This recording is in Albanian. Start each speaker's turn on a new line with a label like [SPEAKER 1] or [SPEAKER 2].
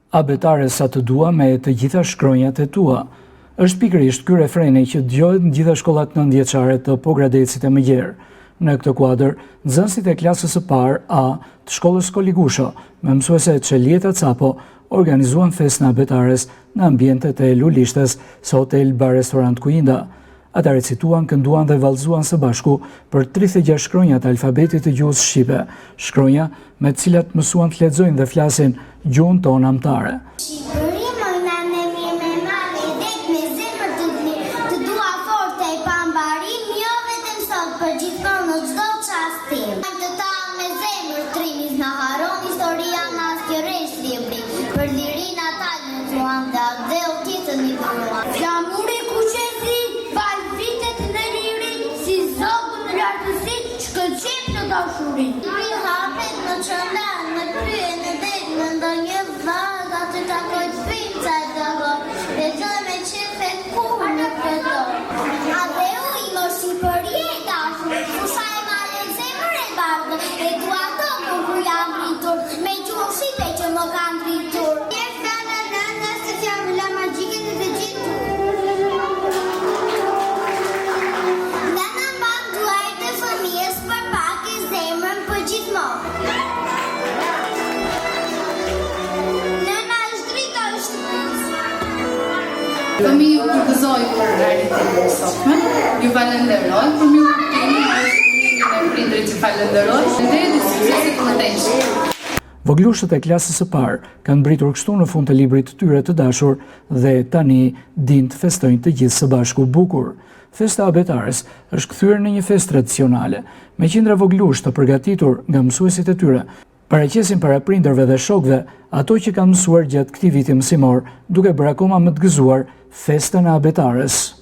[SPEAKER 1] Abetare sa të dua me të gjitha shkronjat e tua. Është pikërisht ky refreni që dëgohet në gjitha shkollat nëntëvjeçare të Pogradecit e Mëgjerë. Në këtë kuadër, nxënësit e klasës së parë A të shkollës Koligusho, me mësuese Çelieta Capo, organizuan festën e abetares në ambientet e Lulishtes së Hotel Bar Restorant Kuinda. Ata recituan, kënduan dhe vallëzuan së bashku për 36 shkronja të alfabetit të gjuhës shqipe, shkronja me të cilat mësuan të lexojnë dhe flasin gjuhën tonë amtare.
[SPEAKER 2] Për lirin atalë në të anda dhe o kitë një përra. Flamuri kuqezi, valvitet në liri, si zogë në lartësi, shkëllqim në dashurin. Një hapet në qëndan, në krye, në detë, në ndonjë vëllë, atë të takojt finë të dëgoj, dhe të me qefe kuhë në këtoj. A dhe u i mërsi për jetë ashur, fusha e male zemër e bardë, e tu ato më ku jam rritur, me gjuhë shqipe që më kanë rritur.
[SPEAKER 3] Fëmijë ju gëzoj për realitetin e sotme, ju falenderoj për mirëkuptimin dhe shënimin e prindrit që falenderoj dhe suksesit më tepër.
[SPEAKER 1] Voglushët e klasës së parë kanë mbritur kështu në fund të librit të tyre të dashur dhe tani din të festojnë të gjithë së bashku bukur. Festa abetares është kthyer në një festë tradicionale, me qindra voglush të përgatitur nga mësuesit e tyre. Paraqesin para prindërve dhe shokëve ato që kanë mësuar gjatë këtij viti mësimor, duke bërë akoma më të gëzuar festën e abetares.